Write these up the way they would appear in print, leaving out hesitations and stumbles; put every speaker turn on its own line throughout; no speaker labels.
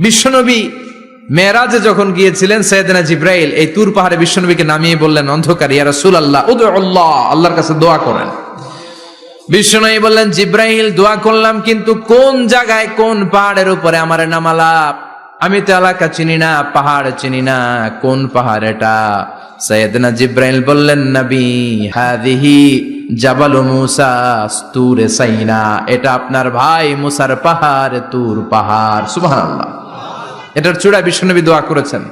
বিশ্বনবী মেরাজে যখন গিয়েছিলেন, সাইয়েদনা জিব্রাইল এই তুর পাহাড়ে বিশ্বনবীকে নামিয়ে বললেন অন্ধকার, ইয়া রাসূলুল্লাহ উদউ আল্লাহ, আল্লাহর কাছে দোয়া করেন। বিশ্বনবী বললেন, জিব্রাইল দোয়া করলাম, কিন্তু কোন জায়গায় কোন পাহাড়ের উপরে আমারে নামালা? আমি তো এলাকা চিনি না, পাহাড় চিনি না, কোন পাহাড় এটা? সাইয়েদনা জিব্রাইল বললেন, নবী হাদিহি জাবাল মুসা তুরে সাইনা, এটা আপনার ভাই মুসার পাহাড়, তুর পাহাড়। সুবহানাল্লাহ। এটার চূড়ায় বিশ্বনবী দোয়া করেছেন।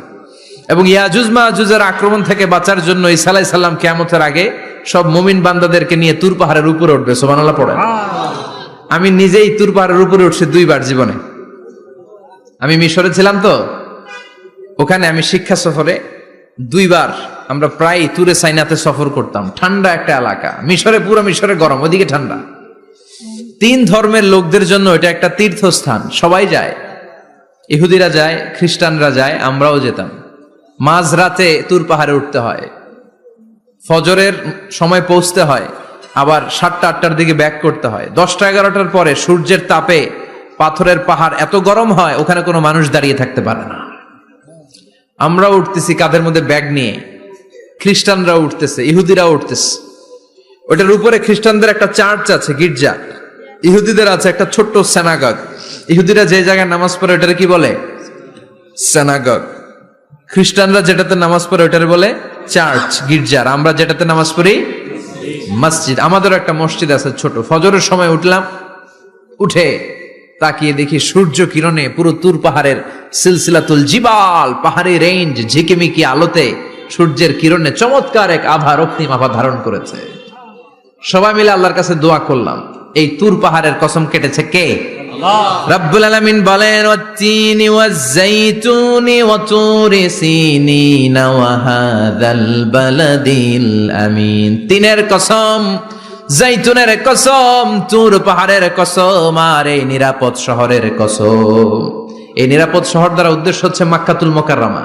এবং ইয়াজুজ মাজুজের আক্রমণ থেকে বাঁচার জন্য ঈসা আলাইহিস সালাম কিয়ামতের আগে সব মুমিন বান্দাদেরকে নিয়ে তুর পাহাড়ের উপরে উঠবে। সুবহানাল্লাহ পড়েন। আমি নিজেই তুর পাহাড়ের উপরে উঠছি 2 বার জীবনে। আমি মিশরে ছিলাম তো, ওখানে আমি শিক্ষা সফরে 2 বার আমরা প্রায় তুরে সাইনাতে সফর করতাম। ঠান্ডা একটা এলাকা, মিশরে পুরো মিশরে গরম, ওদিকে ঠান্ডা। 3 ধর্মের লোকদের জন্য এটা একটা তীর্থস্থান, সবাই যায়। ইহুদিরা যায়, খ্রিস্টানরা যায়, আমরাও যেতাম। মাঝরাতে তুর পাহাড়ে উঠতে হয়, ফজরের সময় পৌঁছতে হয়, আবার 7টা-8টার দিকে ব্যাক করতে হয়। 10টা-11টার পরে সূর্যের তাপে পাথরের পাহাড় এত গরম হয়, ওখানে কোনো মানুষ দাঁড়িয়ে থাকতে পারে না। আমরা উঠতেছি কাঁধের মধ্যে ব্যাগ নিয়ে, খ্রিস্টানরা উঠতেছে, ইহুদিরাও উঠতেছে। ওটার উপরে খ্রিস্টানদের একটা চার্চ আছে, গির্জা। ইহুদিদের আছে একটা ছোট্ট সিনাগগ। ইহুদিরা যে জায়গায় নামাজ পড়ে ওটারে কি বলে? সিনাগগ। খ্রিস্টানরা যেটাতে নামাজ পড়ে ওটারে বলে চার্চ, গির্জার। আমরা যেটাতে নামাজ পড়ি মসজিদ। আমাদের একটা মসজিদ আছে ছোট। ফজরের সময় উঠলাম, উঠে তাকিয়ে দেখি সূর্য কিরণে পুরো তুর পাহাড়ের সিলসিলাতুল জিবাল, পাহাড়ি রেঞ্জ ঝিকিমিকি আলোতে সূর্যের কিরণে চমৎকার এক আভা, রক্তিম আভা ধারণ করেছে। সবাই মিলে আল্লাহর কাছে দোয়া করলাম। এই তুর পাহাড়ের কসম কেটেছে কে? রব্বুল আলামিন বলেন, ওয়াত-তিনি ওয়াজ-যাইতুনি ওয়া তুরি সিনিনা ওয়া হাযাল বালাদিল আমিন। তিনের কসম, জাইতুনের কসম, তুর পাহাড়ের কসম, আর এই নিরাপদ শহরের কসম। এই নিরাপদ শহর দ্বারা উদ্দেশ্য হচ্ছে মক্কাতুল মুকাররমা।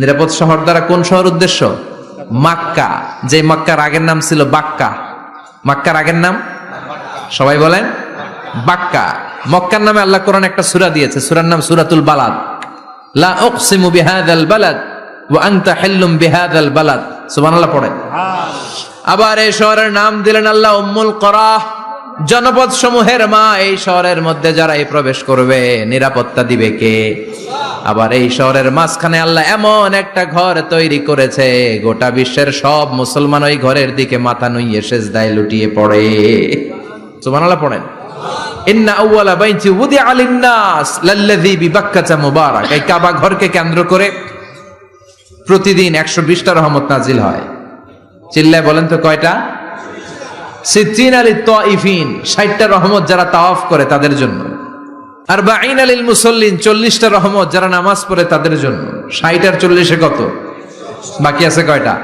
নিরাপদ শহর দ্বারা কোন শহর উদ্দেশ্য? মক্কা। যে মক্কার আগের নাম ছিল বাক্কা। মক্কার আগের নাম সবাই বলেন বাক্কা। মক্কার নামে আল্লাহ কোরআন একটা সূরা দিয়েছে, সূরার নাম সূরাতুল বালাদ। লা উকসিমু বিহাযাল বালাদ ওয়া আনতা হিল্লুম বিহাযাল বালাদ। সুবহানাল্লাহ পড়েন। আবার এই শহরের নাম দিলেন আল্লাহ উম্মুল কুরা, জনপদ সমূহের মা। এই শহরের মধ্যে যারা এই প্রবেশ করবে নিরাপত্তা দিবে কে? আবার এই শহরের মাঝখানে আল্লাহ এমন একটা ঘর তৈরি করেছে, গোটা বিশ্বের সব মুসলমান ওই ঘরের দিকে মাথা নুইয়ে সিজদায় লুটিয়ে পড়ে। সুবহানাল্লাহ পড়েন। ইন্না আউওয়ালা বাইতি উদিআ লিন-নাস লাল্লাযী বিবাক্কাতা মুবারাক। এই কাবা ঘরকে কেন্দ্র করে প্রতিদিন 120টা রহমত নাজিল হয়। চিল্লায় বলেন তো কয়টা? 60 লিত-তাইফিন, 60টা রহমত যারা তাওয়াফ করে তাদের জন্য। 40 লিল মুসাল্লিন, 40টা রহমত যারা নামাজ পড়ে তাদের জন্য। 60 আর 40-এ কত? বাকি আছে কয়টা?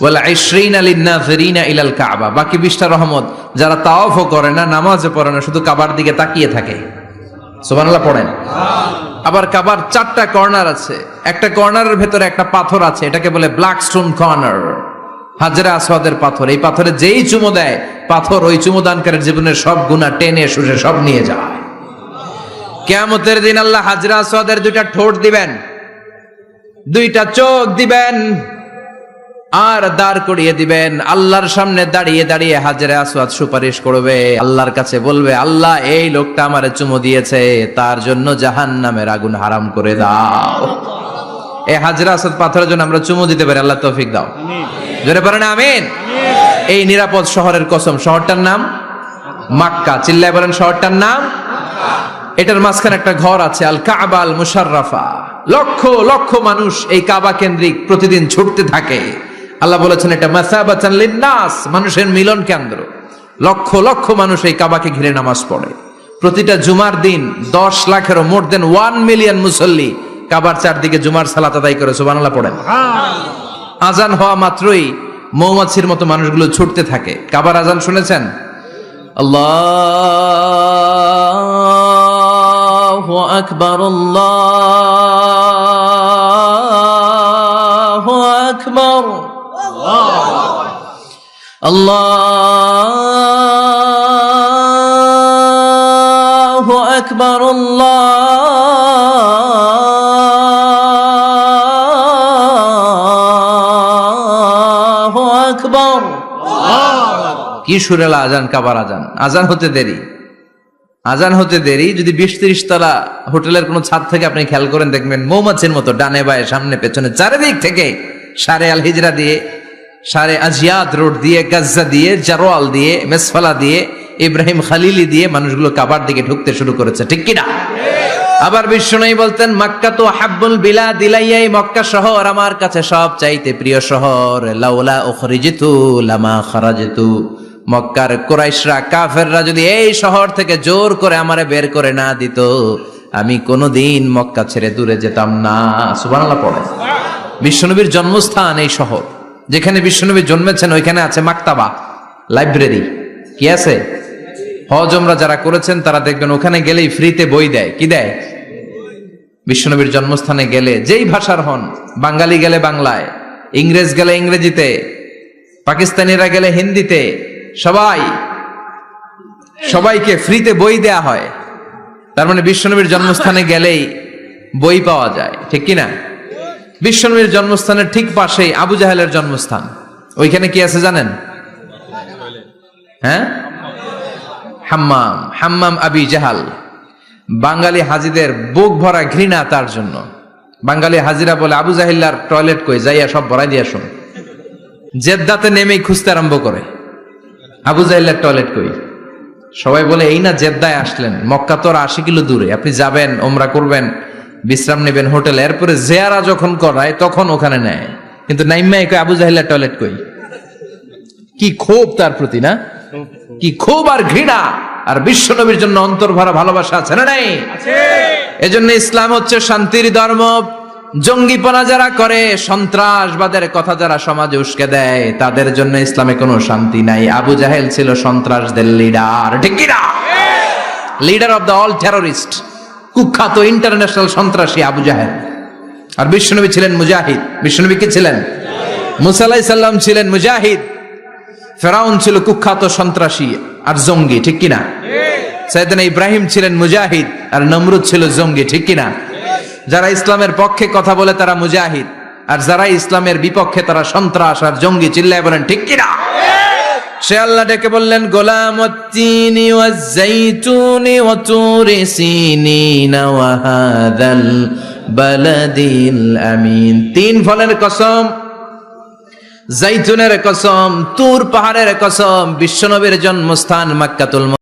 ওয়াল 20 লিন-নাযিরিনা ইলাল কাবা, বাকি 20টা রহমত যারা তাওয়াফও করে না, নামাজও পড়ে না, শুধু কাবার দিকে তাকিয়ে থাকে। সুবহানাল্লাহ পড়েন। আবার কাবার 4টা কর্নার আছে। একটা কর্নারের ভেতরে একটা পাথর আছে, এটাকে বলে ব্ল্যাক স্টোন কর্নার, হাজরে আসওয়াদের পাথর। এই পাথরে যেই চুমো দেয়, পাথর ওই চুমোদানকারীর জীবনের সব গুনাহ টেনে শুষে সব নিয়ে যায়। কিয়ামতের দিন আল্লাহ হাজরে আসওয়াদের 2টা ঠোঁট দিবেন, 2টা চোখ দিবেন, আর দাঁড় করিয়ে দিবেন। আল্লাহর সামনে দাঁড়িয়ে দাঁড়িয়ে হাজরে আসওয়াদ সুপারিশ করবে, আল্লাহর কাছে বলবে, আল্লাহ এই লোকটা আমারে চুমো দিয়েছে, তার জন্য জাহান্নামের আগুন হারাম করে দাও। এই হাজরে আসওয়াদ পাথরের জন্য আমরা চুমো দিতে পারি, আল্লাহ তৌফিক দাও। জোরে পড়েন আমিন। এই নিরাপদ শহরের কসম। শহরটার নাম মক্কা। চিল্লায় বলেন শহরটার নাম। এটার মাঝখানে একটা ঘর আছে, আল কাবা আল মুশাররাফা। লক্ষ লক্ষ মানুষ এই কাবা কেন্দ্রিক প্রতিদিন ছুটতে থাকে। আল্লাহ বলেছেন এটা মাসাবাতান লিন-নাস, মানুষের মিলন কেন্দ্র। লক্ষ লক্ষ মানুষ এই কাবাকে ঘিরে নামাজ পড়ে। প্রতিটা জুমার দিন 10 লাখেরও মোর দেন 1 মিলিয়ন মুসল্লি কাবার চারদিকে জুমার সালাত আদায় করে। সুবহানাল্লাহ পড়েন। আজান হওয়া মাত্রই মৌমাছির মতো মানুষগুলো ছুটতে থাকে। কাবার আজান শুনেছেন? আল্লাহু আকবার, আল্লাহু আকবার, আল্লাহু আকবার, আল্লাহু কি সুরেলা আজান, কাবার আজান। আজান হতে দেরি যদি 20-30 তলা হোটেলের কোনো ছাদ থেকে আপনি খেয়াল করেন, দেখবেন মৌমাছির মতো ডানে বায়ে সামনে পেছনে চারিদিক থেকে শারে আল হিজরা দিয়ে, শারে আজিয়াদ রোড দিয়ে, গাজ্জা দিয়ে, জারোয়াল দিয়ে, মেসফালা দিয়ে, ইব্রাহিম খালিলি দিয়ে মানুষগুলো কাবার দিকে ঢুকতে শুরু করেছে, ঠিক কিনা? আবার বিশ্বনবী বলতেন, মক্কা তো হাব্বুল বিলাদ ইলাইয়া, মক্কা শহর আমার কাছে সব চাইতে প্রিয় শহর। লাউলা উখরিজিতু লামা খারাজতু, মক্কার কুরাইশরা, কাফেররা যদি এই শহর থেকে জোর করে আমারে বের করে না দিত, আমি কোনোদিন মক্কা ছেড়ে দূরে যেতাম না। সুবহানাল্লাহ পড়ে। বিশ্বনবীর জন্মস্থান এই শহর, যেখানে বিশ্বনবী জন্মেছেন ওইখানে আছে মাকতাবা, লাইব্রেরি। কি আছে? হজ ওমরা যারা করেছেন তারা দেখবেন ওখানে গেলেই ফ্রিতে বই দেয়। কি দেয়? বিশ্বনবীর জন্মস্থানে গেলে যেই ভাষার হন, বাঙালি গেলে বাংলায়, ইংরেজ গেলে ইংরেজিতে, পাকিস্তানিরা গেলে হিন্দিতে, সবাইকে ফ্রিতে বই দেয়া হয়। তার মানে বিশ্বনবীর জন্মস্থানে গেলেই বই পাওয়া যায়, ঠিক কিনা? বিশ্বনবীর জন্মস্থানের ঠিক পাশেই আবু জাহেলের জন্মস্থান। ওইখানে কি আছে জানেন? হ্যাঁ, হাম্মাম আবি জাহাল। বাঙালি হাজিদের বুক ভরা ঘৃণা তার জন্য। বাঙালি হাজিরা বলে, আবু জাহিল্লার টয়লেট কই, যাইয়া সব ভরাই দিয়ে আসুন। জেদ্দাতে নেমেই খুঁজতে আরম্ভ করে, আবু জাহিল্লার টয়লেট কই। সবাই বলে, এই না জেদ্দায় আসলেন, মক্কা তো 80 কিলো দূরে, আপনি যাবেন, ওমরা করবেন, বিশ্রাম নেবেন হোটেলে, এরপরে জিয়ারা যখন করায় তখন ওখানে নেয়। কিন্তু নাইম্মাই কই, আবু জাহিল্লার টয়লেট কই। কি ক্ষোভ তার প্রতি, না? কি ক্ষোভ আর ঘৃণা। আর বিশ্বনবীর জন্য অন্তর ভরা ভালোবাসা আছে না নাই? এজন্য ইসলাম হচ্ছে শান্তির ধর্ম। জঙ্গিপনা যারা করে, সন্ত্রাসবাদের কথা যারা সমাজে উস্কে দেয়, তাদের জন্য ইসলামে কোনো শান্তি নাই। আবু জাহেল ছিল সন্ত্রাসদের লিডার, ঠিক কিনা? Leader of the all terrorist, কুখ্যাত ইন্টারন্যাশনাল সন্ত্রাসী আবু জাহেল। আর বিশ্বনবী ছিলেন মুজাহিদ। বিশ্বনবী কি ছিলেন? মুসা আলাইহিস সালাম ছিলেন মুজাহিদ। ফেরাউন ছিল কুখ্যাত সন্ত্রাসী আর জঙ্গি, ঠিক কিনা? সাইয়েদনা ইব্রাহিম ছিলেন মুজাহিদ আর নমরুদ ছিল জঙ্গি, ঠিক কিনা? যারা ইসলামের পক্ষে কথা বলে তারা মুজাহিদ, আর যারা ইসলামের বিপক্ষে তারা সন্ত্রাস আর জঙ্গি। চিল্লায় বলেন ঠিক কিনা? সে আল্লাহ ডেকে বললেন, গোলামুত্তিনি ওয়াজ-যাইতুনি ওয়া তুরি সিনিনা ওয়া হাযাল বালাদিল আমিন। 3 ফলের কসম, জাইতুনের কসম, তুর পাহাড়ের কসম, বিশ্বনবীর জন্মস্থান মক্কাতুল